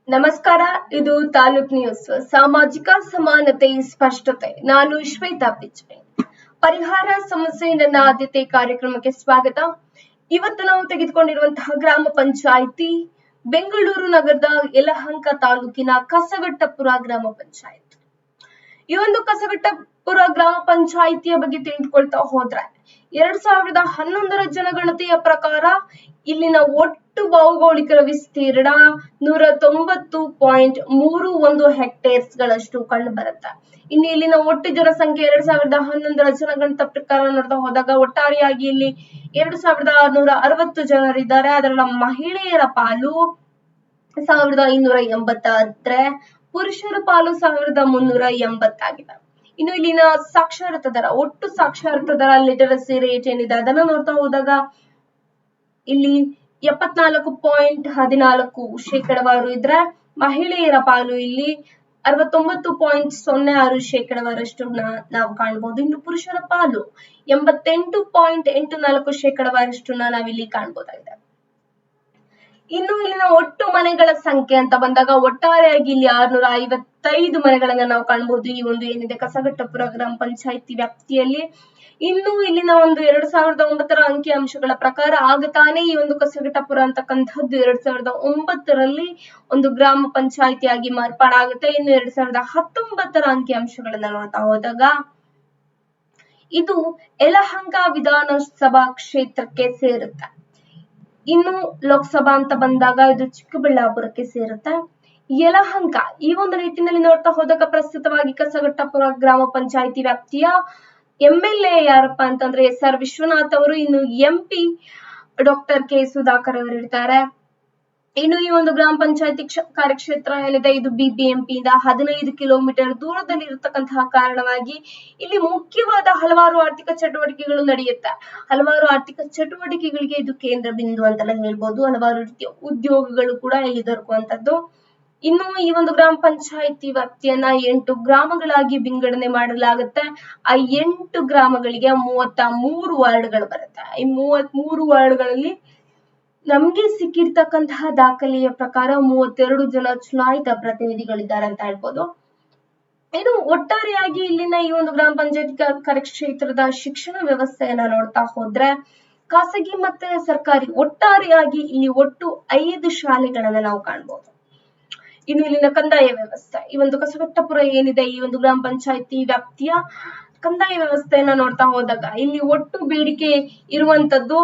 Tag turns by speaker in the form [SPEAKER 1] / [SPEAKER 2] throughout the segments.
[SPEAKER 1] ನಮಸ್ಕಾರ. ಇದು ತಾಲೂಕ್ ನ್ಯೂಸ್. ಸಾಮಾಜಿಕ ಸಮಾನತೆ ಸ್ಪಷ್ಟತೆ. ನಾನು ಶ್ವೇತಾ ಪಿಚ್ವೆ. ಪರಿಹಾರ ಸಮಸ್ಯೆ ನನ್ನ ಆದ್ಯತೆ ಕಾರ್ಯಕ್ರಮಕ್ಕೆ ಸ್ವಾಗತ. ಇವತ್ತು ನಾವು ತೆಗೆದುಕೊಂಡಿರುವಂತಹ ಗ್ರಾಮ ಪಂಚಾಯಿತಿ ಬೆಂಗಳೂರು ನಗರದ ಯಲಹಂಕ ತಾಲೂಕಿನ ಕಸಗಟ್ಟಪುರ ಗ್ರಾಮ ಪಂಚಾಯಿತಿ. ಈ ಒಂದು ಕಸಗಟ್ಟಪುರ ಗ್ರಾಮ ಪಂಚಾಯಿತಿಯ ಬಗ್ಗೆ ತಿಳಿದುಕೊಳ್ತಾ ಹೋದ್ರೆ 2011ರ ಜನಗಣತಿಯ ಪ್ರಕಾರ ಇಲ್ಲಿನ ಒಟ್ಟು ಭೌಗೋಳಿಕ ವಿಸ್ತೀರ್ಣ 190.31 ಹೆಕ್ಟೇರ್ಸ್ ಗಳಷ್ಟು ಕಂಡು ಬರುತ್ತೆ. ಇನ್ನು ಇಲ್ಲಿನ ಒಟ್ಟು ಜನಸಂಖ್ಯೆ 2011ರ ಜನಗಣತಿ ಪ್ರಕಾರ ನೋಡ್ತಾ ಹೋದಾಗ ಒಟ್ಟಾರೆಯಾಗಿ ಇಲ್ಲಿ 2660 ಜನರಿದ್ದಾರೆ. ಅದರ ಮಹಿಳೆಯರ ಪಾಲು 1580 ಆದ್ರೆ ಪುರುಷರ ಪಾಲು 1380 ಆಗಿದೆ. ಇನ್ನು ಇಲ್ಲಿನ ಸಾಕ್ಷರತಾ ದರ, ಒಟ್ಟು ಸಾಕ್ಷರತಾ ದರ ಲಿಟರಸಿ ರೇಟ್ ಏನಿದೆ ಅದನ್ನ ನೋಡ್ತಾ ಹೋದಾಗ ಇಲ್ಲಿ 74.14% ಇದ್ರೆ ಮಹಿಳೆಯರ ಪಾಲು ಇಲ್ಲಿ 69.06% ನಾವು ಕಾಣಬಹುದು. ಇನ್ನು ಪುರುಷರ ಪಾಲು 88.84% ನಾವಿಲ್ಲಿ ಕಾಣಬಹುದಾಗಿದೆ. ಇನ್ನು ಇಲ್ಲಿನ ಒಟ್ಟು ಮನೆಗಳ ಸಂಖ್ಯೆ ಅಂತ ಬಂದಾಗ ಒಟ್ಟಾರೆಯಾಗಿ ಇಲ್ಲಿ 655 ಮನೆಗಳನ್ನ ನಾವು ಕಾಣಬಹುದು. ಈ ಒಂದು ಏನಿದೆ ಕಸಗಟ್ಟಪುರ ಗ್ರಾಮ ಪಂಚಾಯಿತಿ ವ್ಯಾಪ್ತಿಯಲ್ಲಿ. ಇನ್ನು ಇಲ್ಲಿನ ಒಂದು 2009ರ ಅಂಕಿ ಅಂಶಗಳ ಪ್ರಕಾರ ಆಗ ತಾನೇ ಈ ಒಂದು ಕಸಗಟ್ಟಪುರ ಅಂತಕ್ಕಂಥದ್ದು 2009ರಲ್ಲಿ ಒಂದು ಗ್ರಾಮ ಪಂಚಾಯಿತಿಯಾಗಿ ಮಾರ್ಪಾಡಾಗುತ್ತೆ. ಇನ್ನು 2019ರ ಅಂಕಿ ಅಂಶಗಳನ್ನ ನೋಡ್ತಾ ಹೋದಾಗ ಇದು ಯಲಹಂಕ ವಿಧಾನಸಭಾ ಕ್ಷೇತ್ರಕ್ಕೆ ಸೇರುತ್ತೆ. ಇನ್ನು ಲೋಕಸಭಾ ಅಂತ ಬಂದಾಗ ಇದು ಚಿಕ್ಕಬಳ್ಳಾಪುರಕ್ಕೆ ಸೇರುತ್ತೆ. ಯಲಹಂಕ ಈ ಒಂದು ನಿಟ್ಟಿನಲ್ಲಿ ನೋಡ್ತಾ ಹೋದಾಗ ಪ್ರಸ್ತುತವಾಗಿ ಕಸಗಟ್ಟಪುರ ಗ್ರಾಮ ಪಂಚಾಯಿತಿ ವ್ಯಾಪ್ತಿಯ MLA ಯಾರಪ್ಪ ಅಂತಂದ್ರೆ SR ವಿಶ್ವನಾಥ್ ಅವರು. ಇನ್ನು MP ಡಾಕ್ಟರ್ ಕೆ ಸುಧಾಕರ್ ಅವರು ಇರ್ತಾರೆ. ಇನ್ನು ಈ ಒಂದು ಗ್ರಾಮ ಪಂಚಾಯತಿ ಕಾರ್ಯಕ್ಷೇತ್ರ ಏನಿದೆ ಇದು BBMP ಇಂದ 15 ಕಿಲೋಮೀಟರ್ ದೂರದಲ್ಲಿ ಇರತಕ್ಕಂತಹ ಕಾರಣವಾಗಿ ಇಲ್ಲಿ ಮುಖ್ಯವಾದ ಹಲವಾರು ಆರ್ಥಿಕ ಚಟುವಟಿಕೆಗಳು ನಡೆಯುತ್ತೆ. ಹಲವಾರು ಆರ್ಥಿಕ ಚಟುವಟಿಕೆಗಳಿಗೆ ಇದು ಕೇಂದ್ರ ಬಿಂದು ಅಂತೆಲ್ಲ ಹೇಳ್ಬೋದು. ಹಲವಾರು ರೀತಿಯ ಉದ್ಯೋಗಗಳು ಕೂಡ ಇಲ್ಲಿ ದೊರಕುವಂತದ್ದು. ಇನ್ನು ಈ ಒಂದು ಗ್ರಾಮ ಪಂಚಾಯಿತಿ ವ್ಯಾಪ್ತಿಯನ್ನ 8 ಗ್ರಾಮಗಳಾಗಿ ವಿಂಗಡಣೆ ಮಾಡಲಾಗುತ್ತೆ. ಆ 8 ಗ್ರಾಮಗಳಿಗೆ 33 ವಾರ್ಡ್ಗಳು ಬರುತ್ತೆ. ಈ 33 ವಾರ್ಡ್ಗಳಲ್ಲಿ ನಮ್ಗೆ ಸಿಕ್ಕಿರ್ತಕ್ಕಂತಹ ದಾಖಲೆಯ ಪ್ರಕಾರ 32 ಜನ ಚುನಾಯಿತ ಪ್ರತಿನಿಧಿಗಳಿದ್ದಾರೆ ಅಂತ ಹೇಳ್ಬೋದು. ಇನ್ನು ಒಟ್ಟಾರೆಯಾಗಿ ಇಲ್ಲಿನ ಈ ಒಂದು ಗ್ರಾಮ ಪಂಚಾಯತಿ ಕಾರ್ಯಕ್ಷೇತ್ರದ ಶಿಕ್ಷಣ ವ್ಯವಸ್ಥೆಯನ್ನ ನೋಡ್ತಾ ಹೋದ್ರೆ ಖಾಸಗಿ ಮತ್ತೆ ಸರ್ಕಾರಿ ಒಟ್ಟಾರೆಯಾಗಿ ಇಲ್ಲಿ ಒಟ್ಟು 5 ಶಾಲೆಗಳನ್ನ ನಾವು ಕಾಣಬಹುದು. ಇನ್ನು ಇಲ್ಲಿನ ಕಂದಾಯ ವ್ಯವಸ್ಥೆ, ಈ ಒಂದು ಕಸಗಟ್ಟಪುರ ಏನಿದೆ ಈ ಒಂದು ಗ್ರಾಮ ಪಂಚಾಯತಿ ವ್ಯಾಪ್ತಿಯ ಕಂದಾಯ ವ್ಯವಸ್ಥೆಯನ್ನ ನೋಡ್ತಾ ಹೋದಾಗ ಇಲ್ಲಿ ಒಟ್ಟು ಬೇಡಿಕೆ ಇರುವಂತದ್ದು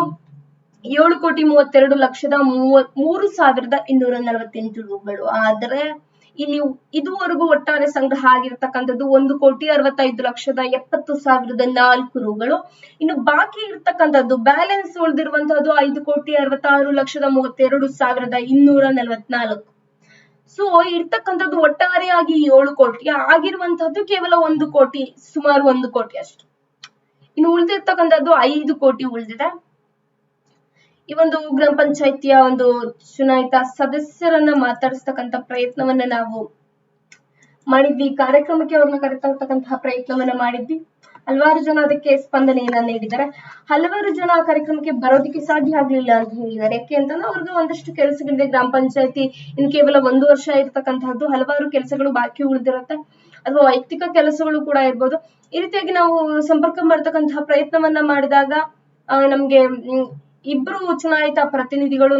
[SPEAKER 1] 7,32,33,248 ರೂಗಳು. ಆದ್ರೆ ಇಲ್ಲಿ ಇದುವರೆಗೂ ಒಟ್ಟಾರೆ ಸಂಗ್ರಹ ಆಗಿರ್ತಕ್ಕಂಥದ್ದು 1,65,70,70,004 ರೂಗಳು. ಇನ್ನು ಬಾಕಿ ಇರ್ತಕ್ಕಂಥದ್ದು ಬ್ಯಾಲೆನ್ಸ್ ಉಳಿದಿರುವಂತಹದ್ದು 5,66,32,244. ಸೊ ಇರ್ತಕ್ಕಂಥದ್ದು ಒಟ್ಟಾರೆಯಾಗಿ 7 ಕೋಟಿ ಆಗಿರುವಂತಹದ್ದು ಕೇವಲ 1 ಕೋಟಿ, ಸುಮಾರು 1 ಕೋಟಿ ಅಷ್ಟು. ಇನ್ನು ಉಳಿದಿರ್ತಕ್ಕಂಥದ್ದು 5 ಕೋಟಿ ಉಳಿದಿದೆ. ಈ ಒಂದು ಗ್ರಾಮ ಪಂಚಾಯಿತಿಯ ಒಂದು ಚುನಾಯಿತ ಸದಸ್ಯರನ್ನ ಮಾತಾಡಿಸ್ತಕ್ಕಂಥ ಪ್ರಯತ್ನವನ್ನ ನಾವು ಮಾಡಿದ್ವಿ. ಕಾರ್ಯಕ್ರಮಕ್ಕೆ ಅವ್ರನ್ನ ಕರೆತರ್ತಕ್ಕಂತಹ ಪ್ರಯತ್ನವನ್ನ ಮಾಡಿದ್ವಿ. ಹಲವಾರು ಜನ ಅದಕ್ಕೆ ಸ್ಪಂದನೆಯನ್ನ ನೀಡಿದ್ದಾರೆ. ಹಲವಾರು ಜನ ಆ ಕಾರ್ಯಕ್ರಮಕ್ಕೆ ಬರೋದಕ್ಕೆ ಸಾಧ್ಯ ಆಗ್ಲಿಲ್ಲ ಅಂತ ಹೇಳಿದ್ದಾರೆ. ಯಾಕೆ ಅಂತಂದ್ರೆ ಅವ್ರಿಗೆ ಒಂದಷ್ಟು ಕೆಲಸಗಳಿದೆ. ಗ್ರಾಮ ಪಂಚಾಯತಿ ಇನ್ನು ಕೇವಲ 1 ವರ್ಷ ಇರ್ತಕ್ಕಂತಹದ್ದು, ಹಲವಾರು ಕೆಲಸಗಳು ಬಾಕಿ ಉಳಿದಿರುತ್ತೆ ಅಥವಾ ವೈಯಕ್ತಿಕ ಕೆಲಸಗಳು ಕೂಡ ಇರ್ಬೋದು. ಈ ರೀತಿಯಾಗಿ ನಾವು ಸಂಪರ್ಕ ಮಾಡ್ತಕ್ಕಂತಹ ಪ್ರಯತ್ನವನ್ನ ಮಾಡಿದಾಗ ನಮ್ಗೆ 2 ಚುನಾಯಿತ ಪ್ರತಿನಿಧಿಗಳು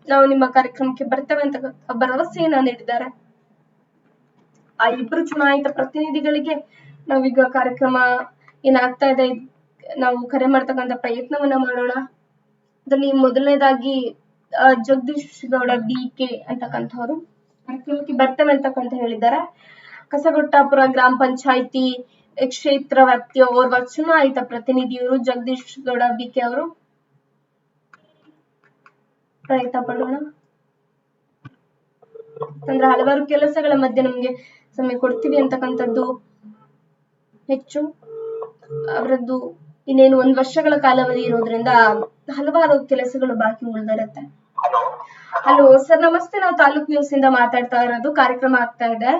[SPEAKER 1] ನಾವು ನಿಮ್ಮ ಕಾರ್ಯಕ್ರಮಕ್ಕೆ ಬರ್ತೇವೆ ಅಂತ ಭರವಸೆಯನ್ನ ನೀಡಿದ್ದಾರೆ. ಆ 2 ಚುನಾಯಿತ ಪ್ರತಿನಿಧಿಗಳಿಗೆ ನಾವೀಗ ಕಾರ್ಯಕ್ರಮ ಏನಾಗ್ತಾ ಇದೆ ನಾವು ಕರೆ ಮಾಡ್ತಕ್ಕಂಥ ಪ್ರಯತ್ನವನ್ನ ಮಾಡೋಣ. ಅದರಲ್ಲಿ ಮೊದಲನೇದಾಗಿ ಜಗದೀಶ್ ಗೌಡ BK ಅಂತಕ್ಕಂಥವ್ರು ಕಾರ್ಯಕ್ರಮಕ್ಕೆ ಬರ್ತೇವೆ ಅಂತಕ್ಕಂತ ಹೇಳಿದ್ದಾರೆ. ಕಸಗಟ್ಟಪುರ ಗ್ರಾಮ ಪಂಚಾಯಿತಿ ಕ್ಷೇತ್ರ ವ್ಯಾಪ್ತಿಯ ಓರ್ವ ಚುನಾಯಿತ ಪ್ರತಿನಿಧಿಯವರು ಜಗದೀಶ್ ಗೌಡ BK ಅವರು. ಪ್ರಯತ್ನ ಪಡೋಣ. ಅಂದ್ರೆ ಹಲವಾರು ಕೆಲಸಗಳ ಮಧ್ಯೆ ನಮ್ಗೆ ಸಮಯ ಕೊಡ್ತೀವಿ ಅಂತಕ್ಕಂಥದ್ದು ಹೆಚ್ಚು. ಅವರದ್ದು ಇನ್ನೇನು 1 ವರ್ಷಗಳ ಕಾಲಾವಧಿ ಇರೋದ್ರಿಂದ ಹಲವಾರು ಕೆಲಸಗಳು ಬಾಕಿ ಉಳಿದಿರುತ್ತೆ. ಹಲೋ ಸರ್, ನಮಸ್ತೆ. ನಾವು ತಾಲೂಕ್ ನ್ಯೂಸ್ ಇಂದ ಮಾತಾಡ್ತಾ ಇರೋದು. ಕಾರ್ಯಕ್ರಮ ಆಗ್ತಾ ಇದೆ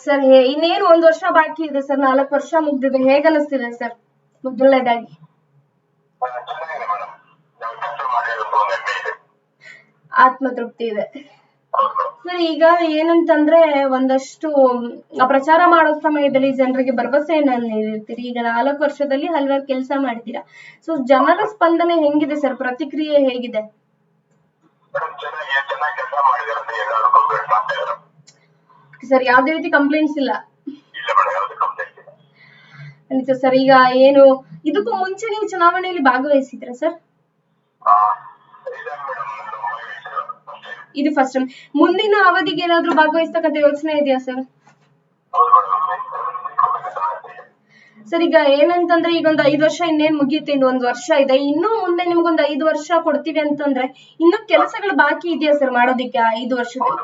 [SPEAKER 1] ಸರ್. ಇನ್ನೇನು 1 ವರ್ಷ ಬಾಕಿ ಇದೆ ಸರ್, 4 ವರ್ಷ ಮುಗ್ದಿದೆ. ಹೇಗ ಅನಿಸ್ತಿದೆ ಸರ್ ಮೊದಲನೇದಾಗಿ? ಆತ್ಮತೃಪ್ತಿ ಇದೆ. ಸರ್ ಈಗ ಏನಂತಂದ್ರೆ ಒಂದಷ್ಟು ಪ್ರಚಾರ ಮಾಡೋ ಸಮಯದಲ್ಲಿ ಜನರಿಗೆ ಭರವಸೆಯನ್ನ ನೀಡಿರ್ತೀರಿ. ಈಗ 4 ವರ್ಷದಲ್ಲಿ ಹಲವಾರು ಕೆಲಸ ಮಾಡಿದ್ದೀರಾ. ಸೊ ಜನರ ಸ್ಪಂದನೆ ಹೆಂಗಿದೆ ಸರ್? ಪ್ರತಿಕ್ರಿಯೆ ಹೇಗಿದೆ? ಸರ್ ಯಾವ್ದೇ ರೀತಿ ಕಂಪ್ಲೇಂಟ್ಸ್ ಇಲ್ಲ? ಖಂಡಿತ ಸರ್. ಈಗ ಏನು ಇದಕ್ಕೂ ಮುಂಚೆ ನೀವು ಚುನಾವಣೆಯಲ್ಲಿ ಭಾಗವಹಿಸಿದ್ರ ಸರ್? ಇದು ಫಸ್ಟ್ ಟೈಮ್. ಮುಂದಿನ ಅವಧಿಗೆ ಏನಾದ್ರೂ ಭಾಗವಹಿಸ್ತಕ್ಕಂಥ ಯೋಚನೆ ಇದೆಯಾ ಸರ್? ಸರ್ ಈಗ ಏನಂತಂದ್ರೆ ಈಗ ಒಂದು 5 ವರ್ಷ ಇನ್ನೇನ್ ಮುಗಿಯುತ್ತೆ, ಇನ್ನು 1 ವರ್ಷ ಇದೆ. ಇನ್ನು ಮುಂದೆ ನಿಮ್ಗೊಂದು 5 ವರ್ಷ ಕೊಡ್ತೀವಿ ಅಂತಂದ್ರೆ ಇನ್ನು ಕೆಲಸಗಳು ಬಾಕಿ ಇದೆಯಾ ಸರ್ ಮಾಡೋದಿಕ್ಕೆ 5 ವರ್ಷದಲ್ಲಿ?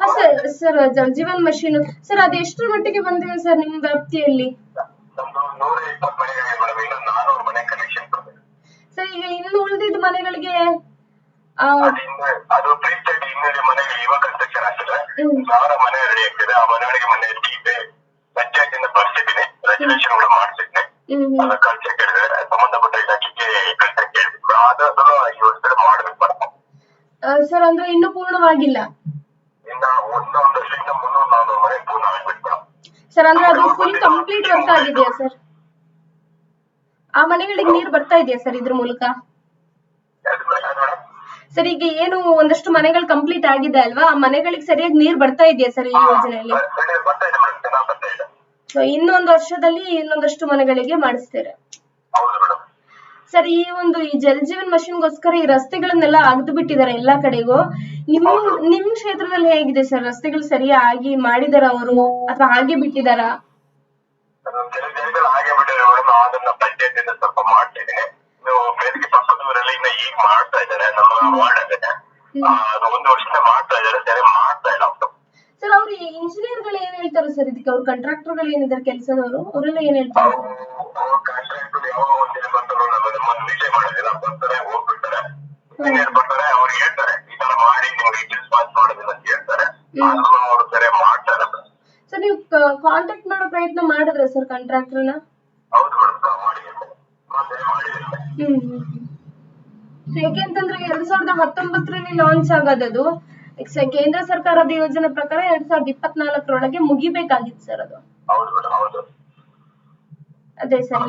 [SPEAKER 1] ಹಾ sir. Sir Jal Jeevan mission sir ಅದೆಷ್ಟರ ಮಟ್ಟಿಗೆ ಬಂದಿದೆ ಸರ್ ನಿಮ್ ವ್ಯಾಪ್ತಿಯಲ್ಲಿ? ಸರ್ ಈಗ ಇನ್ನು ಉಳಿದಿದ್ದ ಮನೆಗಳಿಗೆ ಸರ್ ಅಂದ್ರೆ ಇನ್ನೂ ಪೂರ್ಣವಾಗಿಲ್ಲ ಸರ್? ಅಂದ್ರೆ ಅದು ಫುಲ್ ಕಂಪ್ಲೀಟ್ ವರ್ಕ್ ಆಗಿದೆಯಾ ಸರ್? ಆ ಮನೆಗಳಿಗೆ ನೀರು ಬರ್ತಾ ಇದೆಯಾ ಸರ್ ಇದ್ರ ಮೂಲಕ? ಸರ್ ಈಗ ಏನು ಒಂದಷ್ಟು ಮನೆಗಳು ಕಂಪ್ಲೀಟ್ ಆಗಿದೆ ಅಲ್ವಾ, ಆ ಮನೆಗಳಿಗೆ ಸರಿಯಾಗಿ ನೀರು ಬರ್ತಾ ಇದೆಯಾ ಸರ್ ಈ ಯೋಜನೆಯಲ್ಲಿ? ಸೊ ಇನ್ನೊಂದು ವರ್ಷದಲ್ಲಿ ಇನ್ನೊಂದಷ್ಟು ಮನೆಗಳಿಗೆ ಮಾಡಿಸ್ತೀರಾ ಸರ್? ಈ ಜಲ್ ಜೀವನ್ ಮಿಷನ್ಗೋಸ್ಕರ ಈ ರಸ್ತೆಗಳನ್ನೆಲ್ಲ ಅಗ್ದು ಬಿಟ್ಟಿದ್ದಾರೆ ಎಲ್ಲಾ ಕಡೆಗೂ. ನಿಮ್ ಕ್ಷೇತ್ರದಲ್ಲಿ ಹೇಗಿದೆ ಸರ್? ರಸ್ತೆಗಳು ಸರಿಯಾಗಿ ಮಾಡಿದಾರ ಅವರು ಅಥವಾ ಹಾಗೆ ಬಿಟ್ಟಿದಾರ? ಸರ್ ಅವ್ರು ಇಂಜಿನಿಯರ್ ಗಳು ಏನ್ ಹೇಳ್ತಾರೆ ಸರ್ ಇದಕ್ಕೆ? ಅವ್ರ ಕಾಂಟ್ರಾಕ್ಟರ್ ಗಳು ಏನಿದ್ದಾರೆ ಕೆಲಸದವರು ಅವರೆಲ್ಲ ಏನ್ ಹೇಳ್ತಾರೆ? ಸರ್ ನೀವು ಕಾಂಟ್ಯಾಕ್ಟ್ ಮಾಡೋ ಪ್ರಯತ್ನ ಮಾಡಿದ್ರೆ ಸರ್ ಕಾಂಟ್ರಾಕ್ಟರ್ನ? ಯಾಕೆಂತಂದ್ರೆ 2019ರಲ್ಲಿ ಲಾಂಚ್ ಆಗೋದದು. ಕೇಂದ್ರ ಸರ್ಕಾರದ ಯೋಜನೆ ಪ್ರಕಾರ 2024ರೊಳಗೆ ಮುಗಿಬೇಕಾಗಿತ್ತು ಸರ್ ಅದು. ಅದೇ ಸರ್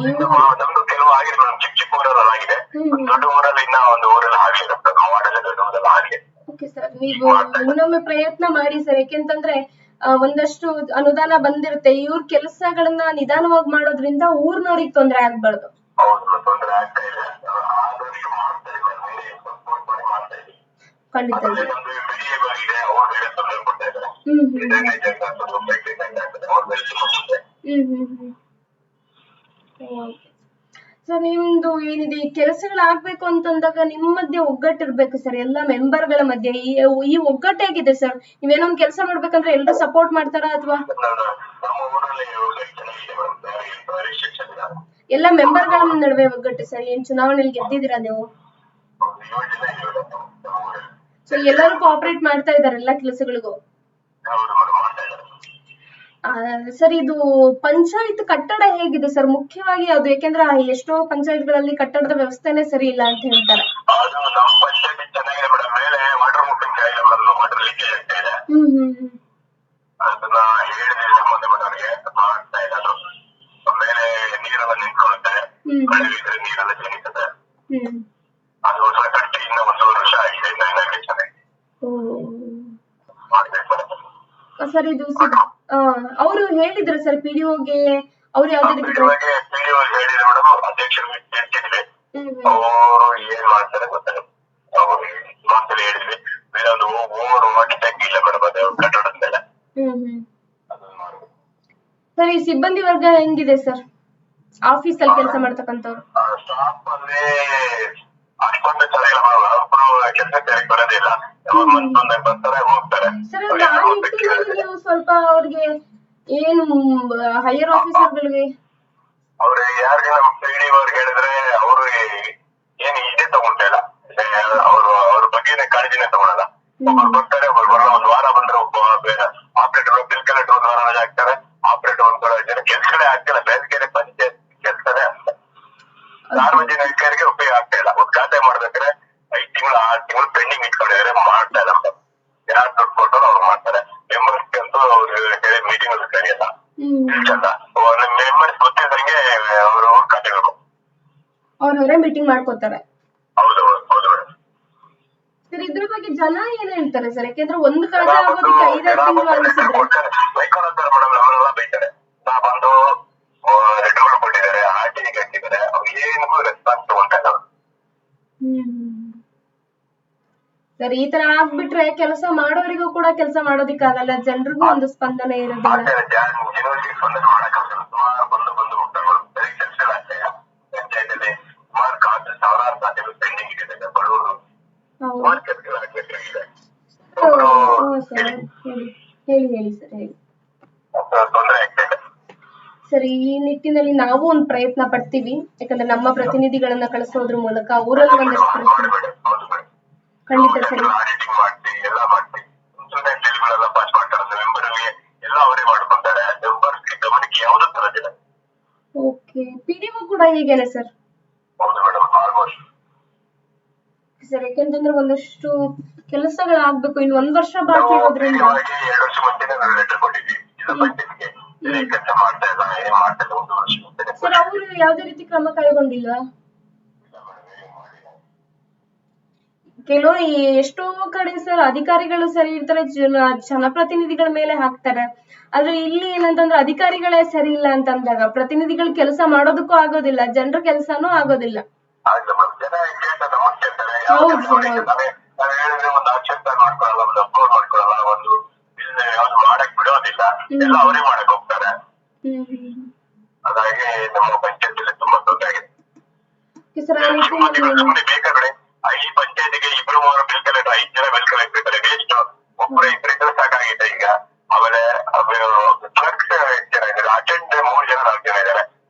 [SPEAKER 1] ಓಕೆ ಸರ್. ನೀವು ಇನ್ನೊಮ್ಮೆ ಪ್ರಯತ್ನ ಮಾಡಿ ಸರ್. ಯಾಕೆಂತಂದ್ರೆ ಒಂದಷ್ಟು ಅನುದಾನ ಬಂದಿರುತ್ತೆ. ಇವ್ರ ಕೆಲಸಗಳನ್ನ ನಿಧಾನವಾಗಿ ಮಾಡೋದ್ರಿಂದ ಊರ್ನವ್ರಿಗೆ ತೊಂದರೆ ಆಗ್ಬಾರ್ದು. ಖಂಡಿತ. ಸರ್ ನಿಮ್ದು ಏನಿದೆ ಕೆಲಸಗಳಾಗ್ಬೇಕು ಅಂತಂದಾಗ ನಿಮ್ ಮಧ್ಯೆ ಒಗ್ಗಟ್ಟಿರ್ಬೇಕು ಸರ್, ಎಲ್ಲಾ ಮೆಂಬರ್ಗಳ ಮಧ್ಯೆ. ಈ ಒಗ್ಗಟ್ಟು ಹೇಗಿದೆ ಸರ್? ನೀವೇನೊಂದ್ ಕೆಲಸ ಮಾಡ್ಬೇಕಂದ್ರೆ ಎಲ್ರು ಸಪೋರ್ಟ್ ಮಾಡ್ತಾರ ಅಥವಾ ಎಲ್ಲ ಮೆಂಬರ್ಗಳ ನಡುವೆ ಒಗ್ಗಟ್ಟು ಸರ್? ಏನ್ ಚುನಾವಣೆಯಲ್ಲಿ ಗೆದ್ದಿದ್ದೀರಾ ನೀವು? ಸೊ ಎಲ್ಲರೂ ಕೋಆಪರೇಟ್ ಮಾಡ್ತಾ ಇದಾರೆ ಎಲ್ಲಾ ಕೆಲಸಗಳಿಗೂ? ಸರ್ ಇದು ಪಂಚಾಯತ್ ಕಟ್ಟಡ ಹೇಗಿದೆ ಸರ್? ಮುಖ್ಯವಾಗಿ ಅದು, ಯಾಕೆಂದ್ರೆ ಎಷ್ಟೋ ಪಂಚಾಯತ್ಗಳಲ್ಲಿ ಕಟ್ಟಡದ ವ್ಯವಸ್ಥೆನೆ ಸರಿ ಇಲ್ಲ ಅಂತ ಹೇಳ್ತಾರೆ. ಸರ್ ಇದು ಅವರು ಹೇಳಿದ್ರು ಸರ್ ಪಿಡಿಒಗೆ? ಅವ್ರು ಯಾವ್ದೇ ರೀತಿ ಸರ್ ಈ ಸಿಬ್ಬಂದಿ ವರ್ಗ ಹೆಂಗಿದೆ ಸರ್ ಆಫೀಸ್ ಅಲ್ಲಿ ಕೆಲಸ ಮಾಡ್ತಕ್ಕಂಥವ್ರು? ಸರ್ ಆ ನಿಟ್ಟಿನಲ್ಲಿ ನೀವು ಸ್ವಲ್ಪ ಅವ್ರಿಗೆ ಏನು ಹೈಯರ್ ಆಫೀಸರ್ಗಳಿಗೆ
[SPEAKER 2] ಸಾರ್ವಜನಿಕರಿಗೆ ಉಪಯೋಗ ಆಗ್ತಾ ಇಲ್ಲ. ಉದ್ಘಾಟನೆ ಮಾಡ್ಬೇಕಾದ್ರೆ 5 ತಿಂಗಳು 6 ತಿಂಗಳು ಪೆಂಡಿಂಗ್ ಇಟ್ಕೊಂಡಿದ್ದಾರೆ, ಮಾಡ್ತಾ ಇಲ್ಲ ಮೇಡಮ್. ಯಾರು ದುಡ್ಡು ಕೊಟ್ಟರು ಅವ್ರು ಮಾಡ್ತಾರೆ. ಮೆಂಬರ್ಸ್ ಅಂತೂ ಅವ್ರು ಹೇಳಿ ಮೀಟಿಂಗ್ ಅಲ್ಲಿ ಕರೆಯಲ್ಲ, ಇಲ್ಸಲ್ಲ. ಮೆಂಬರ್ಸ್ ಗೊತ್ತಿದ್ದಂಗೆ ಅವರು ಖಾತೆಗಳು
[SPEAKER 1] ಅವ್ರವರೇ ಮೀಟಿಂಗ್ ಮಾಡ್ಕೋತಾರೆ.
[SPEAKER 2] ಹೌದು ಹೌದು ಮೇಡಮ್.
[SPEAKER 1] ಸರ್ ಇದ್ರ ಬಗ್ಗೆ ಜನ ಏನ್ ಹೇಳ್ತಾರೆ ಸರ್? ಯಾಕೆಂದ್ರೆ ಒಂದು ಖಾತೆ ಆಗೋದಕ್ಕೆ 5-6 ತಿಂಗಳು ಅನಿಸಿದ್ರೆ
[SPEAKER 2] ಬೈಕೊಳತ್ತಾರೆ ಮೇಡಮ್, ನಮ್ಮನ್ನೆಲ್ಲ ಬೈತಾರೆ. ನಾ ಬಂದು ಲೆಟರ್ಗಳು ಕೊಟ್ಟಿದ್ದಾರೆ, RT ಕಟ್ಟಿದ್ದಾರೆ, ಅವ್ರು ಏನಿಗೂ ರೆಸ್ಪಾನ್ಸ್ ತಗೊಂತಾ ಇಲ್ಲ.
[SPEAKER 1] ಸರ್ ಈ ತರ ಆಗ್ಬಿಟ್ರೆ ಕೆಲಸ ಮಾಡೋರಿಗೂ ಕೂಡ ಕೆಲಸ ಮಾಡೋದಿಕ್ಕಾಗಲ್ಲ, ಜನರಿಗೂ ಒಂದು ಸ್ಪಂದನೆ ಇರೋದಿಲ್ಲ.
[SPEAKER 2] ಜನರಿಗೆ ಸ್ಪಂದನೆ ಮಾಡಕ್ಕಾಗಲ್ಲ. ಸುಮಾರು ಬಂದು ಹೋಗ್ತಾರೆ, ಸರಿ ಕೆಲಸಗಳಾಗ್ತದೆ. ಪಂಚಾಯತಲ್ಲಿ ಸುಮಾರು ಖಾತೆ, ಸಾವಿರಾರು ಖಾತೆಗಳು ಪೆಂಡಿಂಗ್ ಇದೆ, ಬಡವರು ಸುಮಾರು ಕೆಲಸಗಳಾಗಬೇಕಾಗಿದೆ.
[SPEAKER 1] ಹೇಳಿ ಸರ್ ಹೇಳಿ.
[SPEAKER 2] ತೊಂದರೆ ಆಗ್ತಾ ಇದೆ
[SPEAKER 1] ಸರ್ ಈ ನಿಟ್ಟಿನಲ್ಲಿ ನಾವು ಒಂದು ಪ್ರಯತ್ನ ಪಡ್ತೀವಿ. ಯಾಕಂದ್ರೆ ನಮ್ಮ ಪ್ರತಿನಿಧಿಗಳನ್ನ ಕಳಿಸೋದ್ರ ಮೂಲಕ ಊರಲ್ಲಿ ಒಂದಷ್ಟು ಖಂಡಿತ ಸರ್
[SPEAKER 2] ಆಡಿಟಿಂಗ್ ಮಾಡ್ತೀವಿ, ಎಲ್ಲ ಮಾಡ್ತೀವಿ. ಸುಮ್ಮನೆ ಬಿಲ್ಗಳೆಲ್ಲ ಪಾಸ್ ಮಾಡ್ತಾರೆ, ಮೆಂಬರ್ ಅಲ್ಲಿ ಎಲ್ಲ ಅವರೇ ಮಾಡ್ಕೊಂತಾರೆ. ಮೆಂಬರ್ಸ್ಗೆ ಗಮನಕ್ಕೆ ಯಾವುದೂ ತರೋದಿಲ್ಲ.
[SPEAKER 1] ಓಕೆ, PDO ಕೂಡ ಹೀಗೇನೆ ಸರ್?
[SPEAKER 2] ಹೌದು ಮೇಡಮ್, ಆಲ್ಮೋಸ್ಟ್
[SPEAKER 1] ಸರ್. ಯಾಕೆಂತಂದ್ರೆ ಒಂದಷ್ಟು ಕೆಲಸಗಳಾಗ್ಬೇಕು, ಇನ್ನು 1 ವರ್ಷ ಬಾಕಿ ಇರೋದ್ರಿಂದ
[SPEAKER 2] 2 ವರ್ಷ ಮುಂಚೆನೆ ನಾವು ಲೆಟರ್ ಕೊಟ್ಟಿದ್ವಿ ಇದು ಪಂಚಾಯತ್ಗೆ. ಕೆಲಸ ಮಾಡ್ತಾ ಇಲ್ಲ, ಏನ್ ಮಾಡ್ತಾ ಇಲ್ಲ 1 ವರ್ಷ ಮುಂಚೆನೆ.
[SPEAKER 1] ಸರ್ ಅವರು ಯಾವುದೇ ರೀತಿ ಕ್ರಮ ಕೈಗೊಂಡಿಲ್ವಾ? ಕೆಲವರು ಎಷ್ಟೋ ಕಡೆ ಸರ್ ಅಧಿಕಾರಿಗಳು ಸರಿ ಇರ್ತಾರೆ, ಜನಪ್ರತಿನಿಧಿಗಳ ಮೇಲೆ ಹಾಕ್ತಾರೆ. ಆದ್ರೆ ಇಲ್ಲಿ ಏನಂತಂದ್ರೆ ಅಧಿಕಾರಿಗಳೇ ಸರಿ ಇಲ್ಲ ಅಂತಂದಾಗ ಪ್ರತಿನಿಧಿಗಳು ಕೆಲಸ ಮಾಡೋದಕ್ಕೂ ಆಗೋದಿಲ್ಲ, ಜನರ ಕೆಲಸನೂ ಆಗೋದಿಲ್ಲ. ಹೌದು ಸರ್ ಹೌದು.
[SPEAKER 2] ನಾವು ಹೇಳಿದ್ರೆ ಒಂದು ಆಕ್ಷೇಪ ಮಾಡ್ಕೊಳ್ಳಲ್ಲ, ಒಂದು ಅಪ್ರೂವ್ ಮಾಡ್ಕೊಳ್ಳಲ್ಲ, ಒಂದು ಯಾವ್ದು ಮಾಡಕ್ ಬಿಡೋದಿಲ್ಲ, ಎಲ್ಲ ಅವರೇ ಮಾಡಕ್ ಹೋಗ್ತಾರೆ. ಹಾಗಾಗಿ ನಮ್ಮ ಪಂಚಾಯತ್ ತುಂಬಾ ತೊಂದರೆ ಆಗಿದೆ. ಸುಮ್ಮನೆ ಬೇಕಾದ್ರೆ ಈ ಪಂಚಾಯತಿಗೆ 2-3 ಬಿಲ್ ಕಲೆಕ್ಟರ್, 5 ಜನ ಬಿಲ್ ಕಲೆಕ್ಟರ್ ವೇಸ್ಟ್. ಒಬ್ಬರೇ 2 ಇದ್ರೆ ಸಾಕಾಗಿದೆ ಈಗ. ಆಮೇಲೆ ಕ್ಲರ್ಕ್ಸ್ ಜನ ಇದ್ದಾರೆ, ಅಟೆಂಡ್ 3 ಜನ 4 ಜನ ಇದ್ದಾರೆ.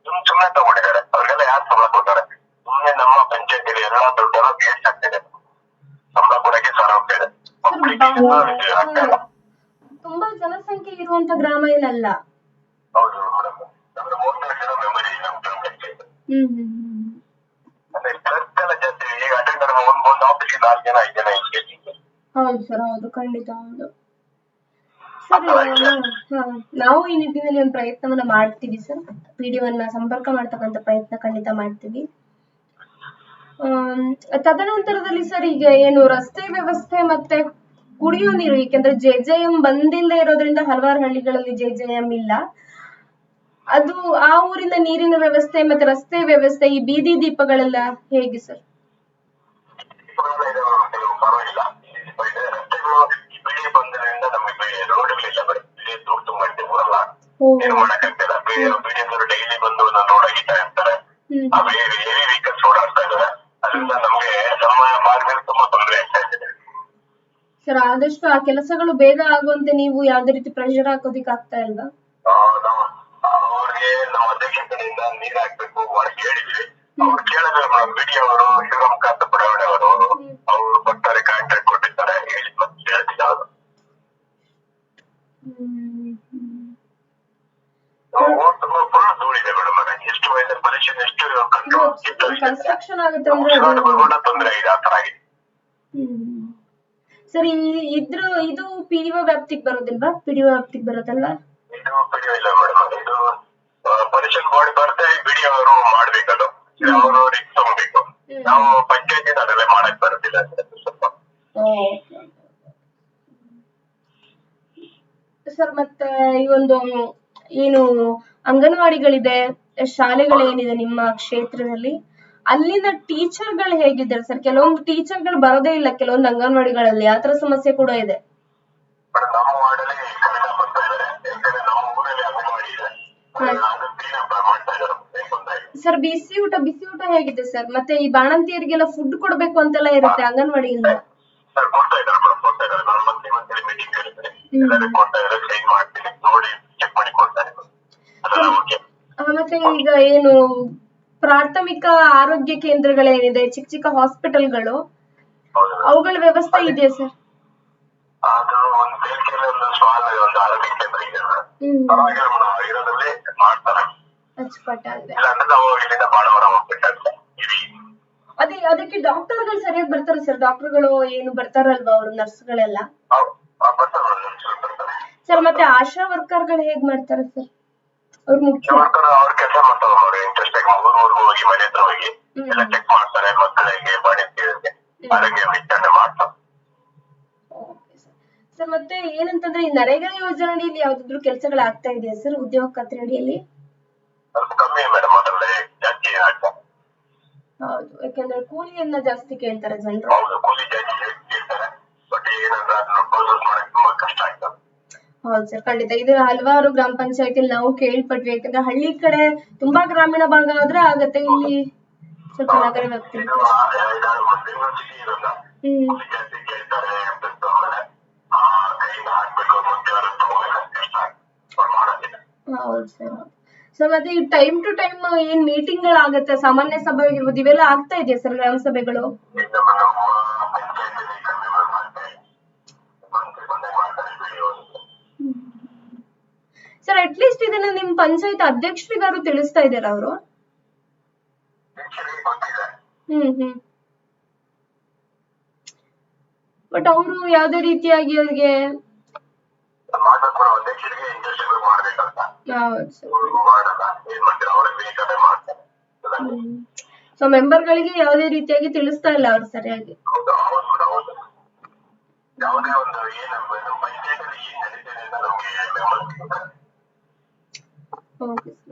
[SPEAKER 2] ಸುಮ್ಮನೆ ತಗೊಂಡಿದ್ದಾರೆ, ಅವ್ರಿಗೆಲ್ಲ ಯಾರು ಸಂಬಳ ಕೊಡ್ತಾರೆ? ಸುಮ್ಮನೆ ನಮ್ಮ ಪಂಚಾಯತಿಯಲ್ಲಿ ಎಲ್ಲ ದುಡ್ಡೆಲ್ಲ ವೇಸ್ಟ್ ಆಗ್ತಿದೆ. ಸಂಬಳ ಕೊಡಕ್ಕೆ ಸರ್ ಹೋಗ್ತಾ ಇದೆ.
[SPEAKER 1] ತುಂಬಾ ಜನಸಂಖ್ಯೆ ಇರುವಂತ ಗ್ರಾಮ ಏನಲ್ಲ.
[SPEAKER 2] ಹೌದು ಮೇಡಮ್, ನಮ್ದು 3 ಜನ ಮೆಂಬರ್ ಇದೆ ನಮ್ಮ ಪಂಚಾಯತ್. ಕ್ಲರ್ಕ್ ಎಲ್ಲ ಜಾಸ್ತಿ. ಈಗ ಅಟೆಂಡರ್ ಒಂದು ಆಫೀಸ್ಗೆ 4 ಜನ 5 ಜನ ಇರ್ಬೇಕು.
[SPEAKER 1] ಹೌದು ಸರ್ ಹೌದು, ಖಂಡಿತ ಹೌದು ಸರ್. ನಾವು ಈ ನಿಟ್ಟಿನಲ್ಲಿ ಒಂದು ಪ್ರಯತ್ನವನ್ನ ಮಾಡ್ತೀವಿ ಸರ್. PDOವನ್ನ ಸಂಪರ್ಕ ಮಾಡ್ತಕ್ಕಂಥ ಪ್ರಯತ್ನ ಖಂಡಿತ ಮಾಡ್ತೀವಿ. ತದನಂತರದಲ್ಲಿ ಸರ್ ಈಗ ಏನು ರಸ್ತೆ ವ್ಯವಸ್ಥೆ ಮತ್ತೆ ಕುಡಿಯೋ ನೀರು, ಏಕೆಂದ್ರೆ JJM ಬಂದಿಲ್ಲದೆ ಇರೋದ್ರಿಂದ ಹಲವಾರು ಹಳ್ಳಿಗಳಲ್ಲಿ JJM ಇಲ್ಲ. ಅದು ಆ ಊರಿನ ನೀರಿನ ವ್ಯವಸ್ಥೆ ಮತ್ತೆ ರಸ್ತೆ ವ್ಯವಸ್ಥೆ, ಈ ಬೀದಿ ದೀಪಗಳೆಲ್ಲ ಹೇಗೆ ಸರ್?
[SPEAKER 2] ಪರವಾಗಿಲ್ಲ, ರಸ್ತೆಗಳು ಬಿಳಿ ಬಂದ್ರಿಂದ ನಮಗೆ ರೋಡ್ಗಳಿಲ್ಲ ಮೇಡಮ್. ಇಲ್ಲಿ ದುಡ್ಡು ತುಂಬ ಇದೆ, ಊರಲ್ಲ ಏನು ಮಾಡಕ್ಕಾಗ್ತಿಲ್ಲ. ಬಿಡಿಯವರು ಡೈಲಿ ಬಂದು ರೋಡ್ ಆಗಿತಾ ಇರ್ತಾರೆ, ಹೆವಿ ವೆಹಿಕಲ್ಸ್ ಓಡಾಡ್ತಾ ಇದ್ದಾರೆ. ಅದರಿಂದ ನಮ್ಗೆ ನಮ್ಮ ಮಾರ್ಗದಲ್ಲಿ ತುಂಬಾ ತೊಂದರೆ ಆಗ್ತಾ ಇದೆ
[SPEAKER 1] ಸರ್. ಆದಷ್ಟು ಆ ಕೆಲಸಗಳು ಬೇಗ ಆಗುವಂತೆ ನೀವು ಯಾವ್ದೇ ರೀತಿ ಪ್ರೆಷರ್ ಹಾಕೋದಿಕ್ ಆಗ್ತಾ ಇಲ್ವಾ?
[SPEAKER 2] ಅವ್ರಿಗೆ ನಮ್ಮ ಅಧ್ಯಕ್ಷ ಕಡೆಯಿಂದ ನೀರ್ ಹಾಕ್ಬೇಕು ಒಳಗೆ ಹೇಳಿದ್ವಿ. ಅವ್ರು ಕೇಳಿದ್ರೆ ಮೇಡಮ್, BDO ಅವರು ಶಿವರಾಮಕಾಂತ ಪಡಾವಣೆ ಅವರು ಅವ್ರು ಬರ್ತಾರೆ, ಕಾಂಟ್ರಾಕ್ಟ್ ಕೊಟ್ಟಿರ್ತಾರೆ, ಹೇಳಿ ಮತ್ತೆ ಹೇಳ್ತಿಲ್ಲ ಅವರು. ತುಂಬಾ ಫುಲ್ ಧೂಳಿದೆ ಮೇಡಮ್. ಎಷ್ಟು ಪರೀಕ್ಷೆ ಎಷ್ಟು
[SPEAKER 1] ಕನ್ಸ್ಟ್ರಕ್ಷನ್ ಆಗುತ್ತೆ
[SPEAKER 2] ತೊಂದರೆ ಇದೆ, ಆ ತರ ಆಗಿದೆ
[SPEAKER 1] ಸರ್. ಇದು PDO ವ್ಯಾಪ್ತಿಗೆ ಬರೋದಿಲ್ವಾ? PDO ವ್ಯಾಪ್ತಿಗೆ ಬರೋದಲ್ಲ
[SPEAKER 2] ಇದು? PDO ಇಲ್ಲ ಮೇಡಮ್, ಇದು ಪರೀಕ್ಷೆ ಬಾಡಿ ಬರ್ತಾ BDO ಅವರು ಮಾಡ್ಬೇಕದು. ಅವರು ರಿಸ್ಕ್ ತಗೋಬೇಕು. ನಾವು ಪಂಚಾಯತಿ ಅದೆಲ್ಲ ಮಾಡಕ್ ಬರೋದಿಲ್ಲ ಸ್ವಲ್ಪ.
[SPEAKER 1] ಸರ್ ಮತ್ತೆ ಈ ಒಂದು ಏನು ಅಂಗನವಾಡಿಗಳಿದೆ, ಶಾಲೆಗಳೇನಿದೆ ನಿಮ್ಮ ಕ್ಷೇತ್ರದಲ್ಲಿ, ಅಲ್ಲಿನ ಟೀಚರ್ಗಳು ಹೇಗಿದ್ದಾರೆ ಸರ್? ಕೆಲವೊಂದು ಟೀಚರ್ಗಳು ಬರೋದೇ ಇಲ್ಲ ಕೆಲವೊಂದು ಅಂಗನವಾಡಿಗಳಲ್ಲಿ, ಆತರ ಸಮಸ್ಯೆ ಕೂಡ ಇದೆ.
[SPEAKER 2] ನಮ್ಮ ವಾರ್ಡಲ್ಲಿ ಕನ್ನಡ ಬರ್ತಾ ಇದ್ದಾರೆ, ಯಾಕಂದ್ರೆ ನಮ್ಮ ಊರಲ್ಲಿ ಅಂಗನವಾಡಿ ಇದೆ, ಮಾಡ್ತಾ ಇದ್ದಾರೆ.
[SPEAKER 1] ಸರ್ ಬಿಸಿ ಊಟ ಹೇಗಿದೆ ಸರ್? ಮತ್ತೆ ಈ ಬಾಣಂತಿಯರಿಗೆಲ್ಲ ಫುಡ್ ಕೊಡ್ಬೇಕು ಅಂತೆಲ್ಲ ಇರುತ್ತೆ ಅಂಗನವಾಡಿಯಿಂದ.
[SPEAKER 2] ಸರ್ ಕೊಡ್ತಾ ಇದ್ದಾರೆ ಮೇಡಮ್, ಕೊಡ್ತಾ ಇದ್ದಾರೆ. ನಾನು ಮಂತ್ಲಿ ಮೀಟಿಂಗ್ ಕರೀತಾರೆ, ಎಲ್ಲರಿಗೂ ಕೊಡ್ತಾ ಇದ್ದಾರೆ. ಸೈನ್ ಮಾಡ್ತೀನಿ, ನೋಡಿ ಚೆಕ್ ಮಾಡಿ ಕೊಡ್ತಾರೆ.
[SPEAKER 1] ಮತ್ತೆ ಈಗ ಏನು ಪ್ರಾಥಮಿಕ ಆರೋಗ್ಯ ಕೇಂದ್ರಗಳೇನಿದೆ, ಚಿಕ್ಕ ಹಾಸ್ಪಿಟಲ್ಗಳು, ಅವುಗಳ ವ್ಯವಸ್ಥೆ ಇದೆಯಾ ಸರ್?
[SPEAKER 2] ಅದು ಒಂದು ಬೇಲ್ಕೆರೆ ಒಂದು ಆರೋಗ್ಯ ಕೇಂದ್ರ ಇದೆ ಮೇಡಮ್, ಪರವಾಗಿಲ್ಲ ಮೇಡಮ್, ಇರೋದ್ರಲ್ಲಿ ಮಾಡ್ತಾರೆ.
[SPEAKER 1] ಅಚ್ಚುಕಟ್ಟಾಗಿದೆ.
[SPEAKER 2] ಇಲ್ಲ ಅಂದ್ರೆ ನಾವು ಇಲ್ಲಿಂದ ಬಾಳವರ ಹೋಗ್ಬೇಕಾಗುತ್ತೆ.
[SPEAKER 1] ಅದಕ್ಕೆ ಡಾಕ್ಟರ್ಗಳು ಸರಿಯಾಗಿ ಬರ್ತಾರೆ ಸರ್? ಡಾಕ್ಟರ್ಗಳು ಏನು ಬರ್ತಾರಲ್ವಾ, ಅವರು ನರ್ಸ್ಗಳೆಲ್ಲ? ಸರ್ ಮತ್ತೆ ಆಶಾ ವರ್ಕರ್ಗಳು ಹೇಗ್ ಮಾಡ್ತಾರೆ ಸರ್? ಅವ್ರು ಮುಖ್ಯ
[SPEAKER 2] ಅವ್ರ ಕೆಲಸ ಮಾಡ್ತಾರೆ, ಅವ್ರು ಇಂಟ್ರೆಸ್ಟ್ ಆಗಿ ಊರ್ಗೂ ಹೋಗಿ ಮನೆ ಹತ್ರ ಹೋಗಿ ಎಲ್ಲ ಚೆಕ್ ಮಾಡ್ತಾರೆ, ಮಕ್ಕಳಿಗೆ ಆರೋಗ್ಯ ವಿಚಾರಣೆ ಮಾಡ್ತಾರೆ.
[SPEAKER 1] ಸರ್ ಮತ್ತೆ ಏನಂತಂದ್ರೆ ಈ ನರೇಗಾ ಯೋಜನೆ ಅಡಿಯಲ್ಲಿ ಯಾವ್ದಾದ್ರು ಕೆಲಸಗಳು ಆಗ್ತಾ ಇದೆಯಾ ಸರ್ ಉದ್ಯೋಗ ಖಾತ್ರಿ ಅಡಿಯಲ್ಲಿ?
[SPEAKER 2] ಸ್ವಲ್ಪ ಕಮ್ಮಿ ಮೇಡಮ್, ಅದರಲ್ಲೇ ಜಾಸ್ತಿ ಆಗ್ತದೆ.
[SPEAKER 1] ಹೌದು, ಯಾಕಂದ್ರೆ ಕೂಲಿಯನ್ನ ಜಾಸ್ತಿ ಕೇಳ್ತಾರೆ ಜನರು.
[SPEAKER 2] ಹೌದು, ಕೂಲಿ ಜಾಸ್ತಿ ಕೇಳ್ತಾರೆ, ಬಟ್ ಏನಂದ್ರೆ ಅದನ್ನ ಪ್ರೋಸೆಸ್ ಮಾಡಕ್ ತುಂಬಾ ಕಷ್ಟ ಆಗ್ತದೆ.
[SPEAKER 1] ಹೌದು ಸರ್, ಖಂಡಿತ. ಇದು ಹಲವಾರು ಗ್ರಾಮ ಪಂಚಾಯತಿಲಿ ನಾವು ಕೇಳ್ಪಟ್ವಿ. ಯಾಕಂದ್ರೆ ಹಳ್ಳಿ ಕಡೆ ತುಂಬಾ ಗ್ರಾಮೀಣ ಭಾಗ ಆದ್ರೆ ಆಗತ್ತೆ, ಇಲ್ಲಿ ಸ್ವಲ್ಪ ನಗರ ವ್ಯಾಪ್ತಿ. ಹೌದು ಸರ್. ಸೊ ಮತ್ತೆ ಈ ಟೈಮ್ ಟು ಟೈಮ್ ಏನ್ ಮೀಟಿಂಗ್ ಗಳಾಗತ್ತೆ, ಸಾಮಾನ್ಯ ಸಭೆ ಆಗಿರ್ಬೋದು, ಇವೆಲ್ಲ ಆಗ್ತಾ ಇದೆಯಾ ಸರ್ ಗ್ರಾಮ ಸಭೆಗಳು? ಸರ್ ಅಟ್ಲೀಸ್ಟ್ ಇದನ್ನ ನಿಮ್ ಪಂಚಾಯತ್ ಅಧ್ಯಕ್ಷರಿಗಾರು ತಿಳಿಸ್ತಾ ಇದಾರ ಅವರು? ಬಟ್ ಅವರು ಯಾವ್ದೇ ರೀತಿಯಾಗಿ ಅವ್ರಿಗೆ ಸೊ ಮೆಂಬರ್ ಗಳಿಗೆ ಯಾವುದೇ ರೀತಿಯಾಗಿ ತಿಳಿಸ್ತಾ ಇಲ್ಲ ಅವ್ರು ಸರಿಯಾಗಿ.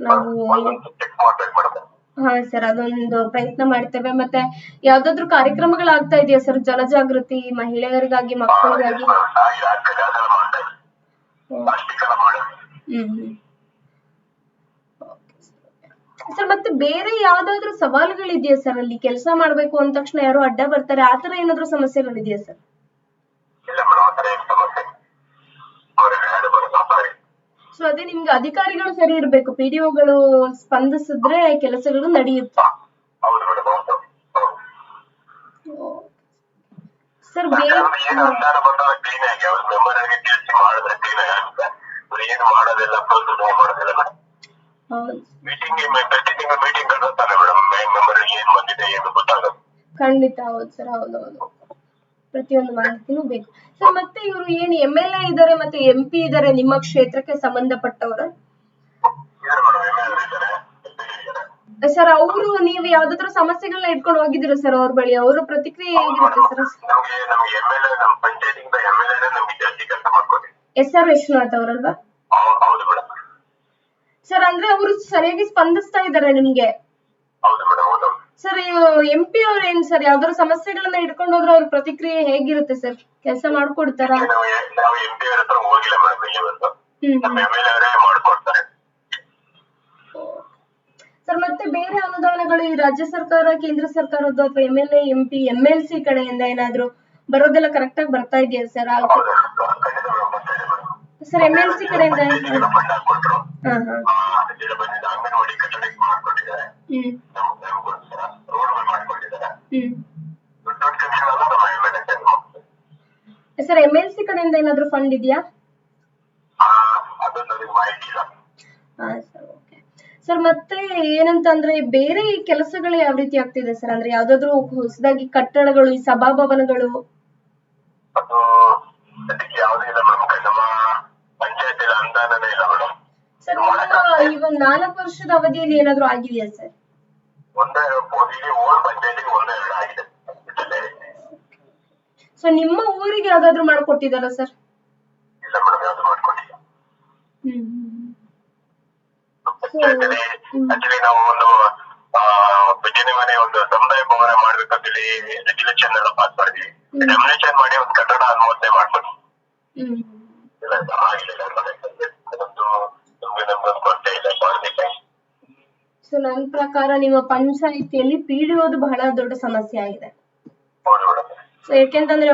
[SPEAKER 1] ನಾವು ಹಾ ಸರ್, ಅದೊಂದು ಪ್ರಯತ್ನ ಮಾಡ್ತೇವೆ. ಮತ್ತೆ ಯಾವ್ದಾದ್ರು ಕಾರ್ಯಕ್ರಮಗಳಾಗ್ತಾ ಇದೆಯಾ ಸರ್ ಜನಜಾಗೃತಿ, ಮಹಿಳೆಯರಿಗಾಗಿ, ಮಕ್ಕಳಿಗಾಗಿ? ಸರ್ ಮತ್ತೆ ಬೇರೆ ಯಾವ್ದಾದ್ರು ಸವಾಲುಗಳಿದೆಯಾ ಸರ್? ಅಲ್ಲಿ ಕೆಲಸ ಮಾಡ್ಬೇಕು ಅಂದ ತಕ್ಷಣ ಯಾರು ಅಡ್ಡ ಬರ್ತಾರೆ, ಆತರ ಏನಾದ್ರು ಸಮಸ್ಯೆಗಳಿದೆಯಾ ಸರ್? ಸೊ ಅದೇ ನಿಮ್ಗೆ ಅಧಿಕಾರಿಗಳು ಸರಿ ಇರ್ಬೇಕು, ಪಿಡಿಒಗಳು ಸ್ಪಂದಿಸಿದ್ರೆ ಕೆಲಸಗಳು ನಡೆಯುತ್ತೆ. ಸರ್ ಖಂಡಿತ, ಹೌದು ಸರ್, ಹೌದೌದು, ಪ್ರತಿಯೊಂದು ಮಾಹಿತಿನೂ ಬೇಕು. ಸರ್ ಮತ್ತೆ ಇವರು ಏನ್ MLA ಇದಾರೆ ಮತ್ತೆ MP ಇದಾರೆ ನಿಮ್ಮ ಕ್ಷೇತ್ರಕ್ಕೆ ಸಂಬಂಧಪಟ್ಟವ್ರ? ಸರ್ ಅವರು ನೀವು ಯಾವ್ದಾದ್ರು ಸಮಸ್ಯೆಗಳನ್ನ ಇಟ್ಕೊಂಡು ಹೋಗಿದ್ದೀರಾ ಸರ್ ಅವ್ರ ಬಳಿ? ಅವ್ರ ಪ್ರತಿಕ್ರಿಯೆ ಹೇಗಿರುತ್ತೆ ಸರ್? SR ವಿಶ್ವನಾಥ್ ಅವರಲ್ವಾ ಸರ್? ಅಂದ್ರೆ ಅವರು ಸರಿಯಾಗಿ ಸ್ಪಂದಿಸ್ತಾ ಇದಾರೆ ನಿಮ್ಗೆ? ಸರ್ MP ಅವ್ರ ಏನ್ ಸರ್ ಯಾವ್ದಾದ್ರು ಸಮಸ್ಯೆಗಳನ್ನ ಇಟ್ಕೊಂಡು ಹೋದ್ರೆ ಅವ್ರ ಪ್ರತಿಕ್ರಿಯೆ ಹೇಗಿರುತ್ತೆ ಸರ್? ಕೆಲಸ ಮಾಡ್ಕೊಡ್ತಾರ? ಸರ್ ಮತ್ತೆ ಬೇರೆ ಅನುದಾನಗಳು ಈ ರಾಜ್ಯ ಸರ್ಕಾರ, ಕೇಂದ್ರ ಸರ್ಕಾರದ್ದು ಅಥವಾ MLA, MP, MLC ಕಡೆಯಿಂದ ಏನಾದ್ರು ಬರೋದೆಲ್ಲ ಕರೆಕ್ಟ್ ಆಗಿ ಬರ್ತಾ ಇದೆಯಾ ಸರ್? ಸರ್ MLC ಕಡೆಯಿಂದ ಸರ್ MLC ಕಡೆಯಿಂದ ಏನಾದ್ರು ಫಂಡ್ ಇದೆಯಾ? ಸರ್ ಮತ್ತೆ ಏನಂತಂದ್ರೆ ಬೇರೆ ಕೆಲಸಗಳು ಯಾವ ರೀತಿ ಆಗ್ತಿದೆ ಸರ್? ಅಂದ್ರೆ ಯಾವ್ದಾದ್ರು ಹೊಸದಾಗಿ ಕಟ್ಟಡಗಳು, ಈ ಸಭಾಭವನಗಳು? ಸರ್ ಈಗ 4 ವರ್ಷದ ಅವಧಿಯಲ್ಲಿ ಏನಾದ್ರು ಆಗಿದೆಯಾ ಸರ್? ಸೊ ನಿಮ್ಮ ಊರಿಗೆ ಯಾವ್ದಾದ್ರು ಮಾಡ್ಕೊಟ್ಟಿದಾರ ಸರ್?
[SPEAKER 2] ನಾವು ಒಂದು ಬಿಜನೆ ಮನೆ, ಒಂದು ಸಮುದಾಯ ಭವನ ಮಾಡ್ಬೇಕಂತೇಳಿ ರೆಗ್ಯುಲೇಷನ್ ಎಲ್ಲ ಪಾಸ್ ಮಾಡಿದ್ವಿ. ರೆಗ್ಯುಲೇಷನ್ ಮಾಡಿ ಒಂದು ಕಟ್ಟಡ ಅನುಮೋದನೆ ಮಾಡ್ಬೋದು.
[SPEAKER 1] ಸೊ ನನ್ನ ಪ್ರಕಾರ ನಿಮ್ಮ ಪಂಚಾಯಿತಿಯಲ್ಲಿ PDOದು ಬಹಳ ದೊಡ್ಡ ಸಮಸ್ಯೆ ಆಗಿದೆ. ಸೊ ಯಾಕೆಂತಂದ್ರೆ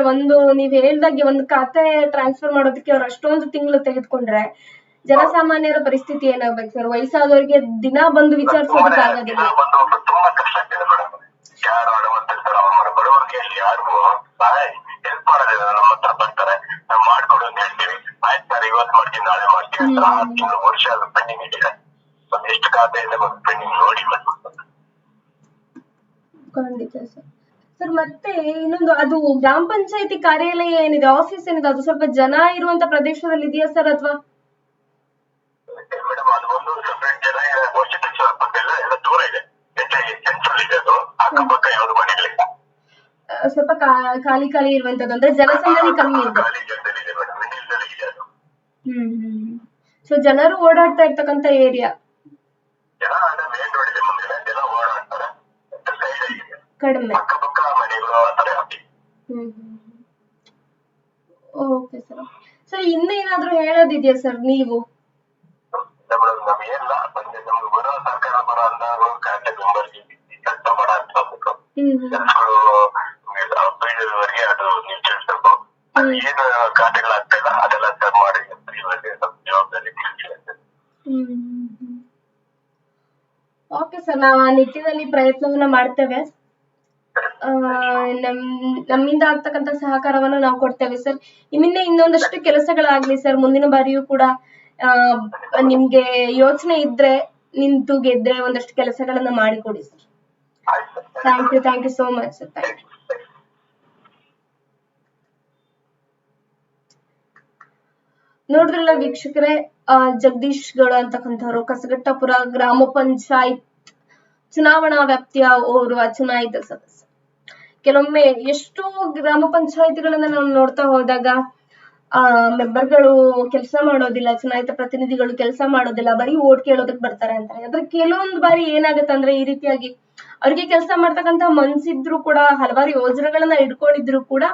[SPEAKER 1] ನೀವ್ ಹೇಳ್ದಾಗೆ ಒಂದು ಖಾತೆ ಟ್ರಾನ್ಸ್ಫರ್ ಮಾಡೋದಕ್ಕೆ ಅವ್ರು ಅಷ್ಟೊಂದು ತಿಂಗಳು ತೆಗೆದುಕೊಂಡ್ರೆ ಜನಸಾಮಾನ್ಯರ ಪರಿಸ್ಥಿತಿ ಏನಾಗ್ಬೇಕು ಸರ್? ವಯಸ್ಸಾದವರಿಗೆ ದಿನ ಬಂದು ವಿಚಾರಿಸೋದಕ್ಕೆ ಆಗೋದಿಲ್ಲ. ಖಂಡಿತ ಸರ್. ಸರ್ ಮತ್ತೆ ಇನ್ನೊಂದು, ಅದು ಗ್ರಾಮ ಪಂಚಾಯತಿ ಕಾರ್ಯಾಲಯ ಏನಿದೆ, ಆಫೀಸ್ ಏನಿದೆ, ಅದು ಸ್ವಲ್ಪ ಜನ ಇರುವಂತ ಪ್ರದೇಶದಲ್ಲಿ ಇದೆಯಾ ಸರ್, ಅಥವಾ
[SPEAKER 2] ಮೇಡಮ್ ಅದು ಒಂದು ಸೆಪರೇಟ್ ಜನ ವರ್ಷಕ್ಕೆ ಪಕ್ಕ ಎಲ್ಲ ದೂರ ಇದೆ, ಸೆಂಟ್ರಲ್ ಇದೆ, ಅದು ಅಕ್ಕಪಕ್ಕ ಯಾವ್ದು ಮನೆಗಳಿಲ್ಲ.
[SPEAKER 1] ಸ್ವಲ್ಪ ಖಾಲಿ ಖಾಲಿ ಇರುವಂತದ್ದು, ಅಂದ್ರೆ ಜನಸಂದಣಿ ಕಮ್ಮಿ ಇದೆ.
[SPEAKER 2] ಖಾಲಿ ಜಾಗದಲ್ಲಿ ಇದೆ ಮೇಡಮ್, ಮಿಡ್ಲ್ ಇದೆ ಅದು.
[SPEAKER 1] ಸೊ ಜನರು ಓಡಾಡ್ತಾ ಇರ್ತಕ್ಕಂತ ಏರಿಯಾ.
[SPEAKER 2] ಜನ ಅಂದ್ರೆ ಮೇನ್ ರೋಡ್ ಇದೆ ಮುಂದೆ, ಜನ ಓಡಾಡ್ತಾರೆ, ಸೈಡ್ ಆಗಿದೆ,
[SPEAKER 1] ಕಡಿಮೆ.
[SPEAKER 2] ಅಕ್ಕಪಕ್ಕ ಮನೆಗಳು ಆತರ ಹಾಕಿ.
[SPEAKER 1] Okay sir. ಸರ್ ಇನ್ನೇನಾದ್ರೂ ಹೇಳೋದಿದೆಯಾ ಸರ್ ನೀವು?
[SPEAKER 2] ನಮಗೇನಿಲ್ಲ, ನಮ್ಗೆ ಬರೋ ಸರ್ಕಾರ ಬರೋ ಅಂದಾಗ ಕಾಂಟ್ಯಾಕ್ಟ್ ನಂಬರ್ಗೆ ಕೆಲಸ ಮಾಡ ಅಂತ ಹೋಗ್ಬೇಕು. ಕೆಲಸಗಳು ಬೀಳೋವರೆಗೆ ಅದು ನೀವು ತಿಳಿಸ್ಬೇಕು. ಏನು ಖಾತೆಗಳಾಗ್ತಾ ಇಲ್ಲ ಅದೆಲ್ಲ ಸರ್ ಮಾಡಿ ಸ್ವಲ್ಪ ಜವಾಬ್ದಾರಿ ತಿಳಿಸಿ.
[SPEAKER 1] ಓಕೆ ಸರ್, ನಾವು ಆ ನಿಟ್ಟಿನಲ್ಲಿ ಪ್ರಯತ್ನವನ್ನ ಮಾಡ್ತೇವೆ. ನಮ್ಮಿಂದ ಆಗ್ತಕ್ಕಂತ ಸಹಕಾರವನ್ನು ನಾವು ಕೊಡ್ತೇವೆ ಸರ್. ನಿಮ್ಮಿಂದ ಇನ್ನೊಂದಷ್ಟು ಕೆಲಸಗಳಾಗ್ಲಿ ಸರ್, ಮುಂದಿನ ಬಾರಿಯೂ ಕೂಡ ನಿಮ್ಗೆ ಯೋಚನೆ ಇದ್ರೆ ನಿಂತು ಗೆದ್ರೆ ಒಂದಷ್ಟು ಕೆಲಸಗಳನ್ನ ಮಾಡಿಕೊಡಿ sir. Thank you so much sir. Thank you. ನೋಡಿದ್ರಲ್ಲ ವೀಕ್ಷಕರೇ, ಜಗದೀಶ್ ಗೌಡ ಅಂತಕ್ಕಂಥವ್ರು ಕಸಗಟ್ಟಪುರ ಗ್ರಾಮ ಪಂಚಾಯತ್ ಚುನಾವಣಾ ವ್ಯಾಪ್ತಿಯ ಓರ್ವ ಚುನಾಯಿತ ಸದಸ್ಯ. ಕೆಲವೊಮ್ಮೆ ಎಷ್ಟೋ ಗ್ರಾಮ ಪಂಚಾಯತಿಗಳನ್ನ ನಾವು ನೋಡ್ತಾ ಹೋದಾಗ ಮೆಂಬರ್ಗಳು ಕೆಲಸ ಮಾಡೋದಿಲ್ಲ, ಚುನಾಯಿತ ಪ್ರತಿನಿಧಿಗಳು ಕೆಲಸ ಮಾಡೋದಿಲ್ಲ, ಬರೀ ಓಟ್ ಕೇಳೋದಕ್ಕೆ ಬರ್ತಾರೆ ಅಂತಾರೆ. ಆದ್ರೆ ಕೆಲವೊಂದು ಬಾರಿ ಏನಾಗುತ್ತೆ ಅಂದ್ರೆ, ಈ ರೀತಿಯಾಗಿ ಅವ್ರಿಗೆ ಕೆಲಸ ಮಾಡ್ತಕ್ಕಂತ ಮನ್ಸಿದ್ರು ಕೂಡ, ಹಲವಾರು ಯೋಜನೆಗಳನ್ನ ಇಟ್ಕೊಂಡಿದ್ರು ಕೂಡ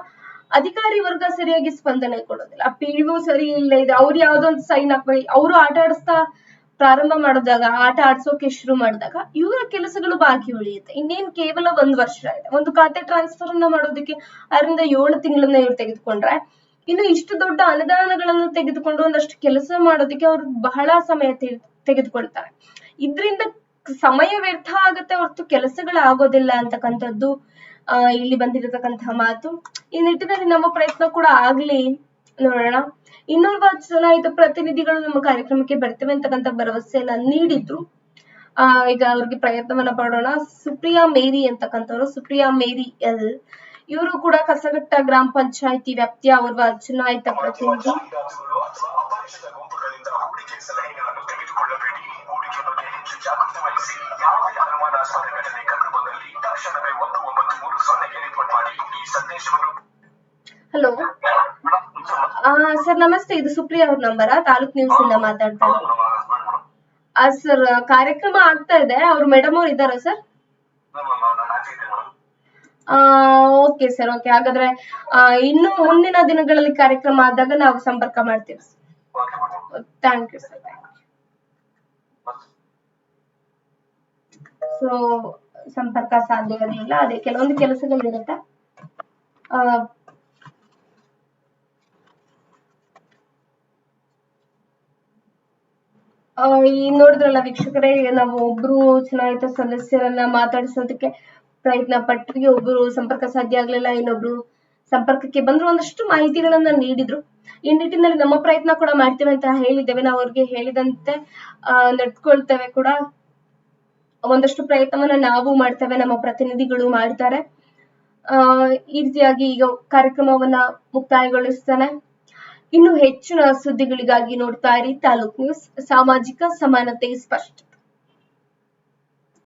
[SPEAKER 1] ಅಧಿಕಾರಿ ವರ್ಗ ಸರಿಯಾಗಿ ಸ್ಪಂದನೆ ಕೊಡೋದಿಲ್ಲ. PO ಸರಿ ಇಲ್ಲ ಇದೆ, ಅವ್ರು ಯಾವ್ದೋ ಒಂದು ಸೈನ್ ಹಾಕ್ಬೇಕು, ಅವರು ಆಟ ಆಡಿಸ್ತಾ ಪ್ರಾರಂಭ ಮಾಡಿದಾಗ, ಆಟ ಆಡ್ಸೋಕೆ ಶುರು ಮಾಡಿದಾಗ ಇವರ ಕೆಲಸಗಳು ಬಾಕಿ ಉಳಿಯುತ್ತೆ. ಇನ್ನೇನ್ ಕೇವಲ 1 ವರ್ಷ ಇದೆ. ಒಂದು ಖಾತೆ ಟ್ರಾನ್ಸ್ಫರ್ ಅನ್ನ ಮಾಡೋದಕ್ಕೆ 6ರಿಂದ 7 ತಿಂಗಳನ್ನ ಇವ್ರು ತೆಗೆದುಕೊಂಡ್ರೆ, ಇನ್ನು ಇಷ್ಟು ದೊಡ್ಡ ಅನುದಾನಗಳನ್ನು ತೆಗೆದುಕೊಂಡು ಒಂದಷ್ಟು ಕೆಲಸ ಮಾಡೋದಕ್ಕೆ ಅವ್ರು ಬಹಳ ಸಮಯ ತೆಗೆದುಕೊಳ್ತಾರೆ. ಇದ್ರಿಂದ ಸಮಯ ವ್ಯರ್ಥ ಆಗುತ್ತೆ ಹೊರತು ಕೆಲಸಗಳಾಗೋದಿಲ್ಲ ಅಂತಕ್ಕಂಥದ್ದು ಇಲ್ಲಿ ಬಂದಿರತಕ್ಕಂತಹ ಮಾತು. ಈ ನಿಟ್ಟಿನಲ್ಲಿ ನಮ್ಮ ಪ್ರಯತ್ನ ಕೂಡ ಆಗ್ಲಿ, ನೋಡೋಣ. ಇನ್ನೋರ್ವ ಚುನಾಯಿತ ಪ್ರತಿನಿಧಿಗಳು ನಮ್ಮ ಕಾರ್ಯಕ್ರಮಕ್ಕೆ ಬರ್ತೇವೆ ಅಂತಕ್ಕಂಥ ಭರವಸೆಯನ್ನ ನೀಡಿದ್ರು. ಈಗ ಅವ್ರಿಗೆ ಪ್ರಯತ್ನವನ್ನ ಪಡೋಣ. ಸುಪ್ರಿಯಾ ಮೇರಿ ಅಂತಕ್ಕಂಥವ್ರು, ಸುಪ್ರಿಯಾ ಮೇರಿ ಎಲ್, ಇವರು ಕೂಡ ಕಸಗಟ್ಟ ಗ್ರಾಮ ಪಂಚಾಯತಿ ವ್ಯಾಪ್ತಿಯ ಓರ್ವ ಚುನಾಯಿತ ಪ್ರತಿನಿಧಿ. ಹಲೋ ಸರ್, ನಮಸ್ತೆ. ಇದು ಸುಪ್ರಿಯಾ ಅವ್ರ ನಂಬರಾ? ತಾಲೂಕ್ ನ್ಯೂಸ್ ಇಂದ ಮಾತಾಡ್ತಾ ಇದ್ದೀನಿ ಸರ್. ಕಾರ್ಯಕ್ರಮ ಆಗ್ತಾ ಇದೆ, ಅವ್ರು ಮೇಡಮ್ ಅವ್ರು ಇದ್ದಾರಾ ಸರ್? Okay sir, okay. ಹಾಗಾದ್ರೆ ಇನ್ನು ಮುಂದಿನ ದಿನಗಳಲ್ಲಿ ಕಾರ್ಯಕ್ರಮ ಆದಾಗ ನಾವು ಸಂಪರ್ಕ ಮಾಡ್ತೀವಿ. Thank you sir. ಸೊ ಸಂಪರ್ಕ ಸಾಧ್ಯವಿರಲಿಲ್ಲ, ಅದೇ ಕೆಲವೊಂದು ಕೆಲಸಗಳಿರುತ್ತೆ. ನೋಡಿದ್ರಲ್ಲ ವೀಕ್ಷಕರೇ, ನಾವು ಒಬ್ರು ಚುನಾಯಿತ ಸದಸ್ಯರನ್ನ ಮಾತಾಡಿಸೋದಕ್ಕೆ ಪ್ರಯತ್ನ ಪಟ್ರಿ, ಒಬ್ರು ಸಂಪರ್ಕ ಸಾಧ್ಯ ಆಗ್ಲಿಲ್ಲ, ಇನ್ನೊಬ್ರು ಸಂಪರ್ಕಕ್ಕೆ ಬಂದ್ರು, ಒಂದಷ್ಟು ಮಾಹಿತಿಗಳನ್ನ ನೀಡಿದ್ರು. ಈ ನಿಟ್ಟಿನಲ್ಲಿ ನಮ್ಮ ಪ್ರಯತ್ನ ಕೂಡ ಮಾಡ್ತೇವೆ ಅಂತ ಹೇಳಿದ್ದೇವೆ. ನಾವು ಅವ್ರಿಗೆ ಹೇಳಿದಂತೆ ನಡ್ಕೊಳ್ತೇವೆ ಕೂಡ. ಒಂದಷ್ಟು ಪ್ರಯತ್ನವನ್ನ ನಾವು ಮಾಡ್ತೇವೆ, ನಮ್ಮ ಪ್ರತಿನಿಧಿಗಳು ಮಾಡ್ತಾರೆ. ಈ ರೀತಿಯಾಗಿ ಈಗ ಕಾರ್ಯಕ್ರಮವನ್ನ ಮುಕ್ತಾಯಗೊಳಿಸ್ತಾನೆ. ಇನ್ನು ಹೆಚ್ಚಿನ ಸುದ್ದಿಗಳಿಗಾಗಿ ನೋಡ್ತಾ ಇರಿ ತಾಲೂಕ್ ನ್ಯೂಸ್, ಸಾಮಾಜಿಕ ಸಮಾನತೆ ಸ್ಪಷ್ಟ.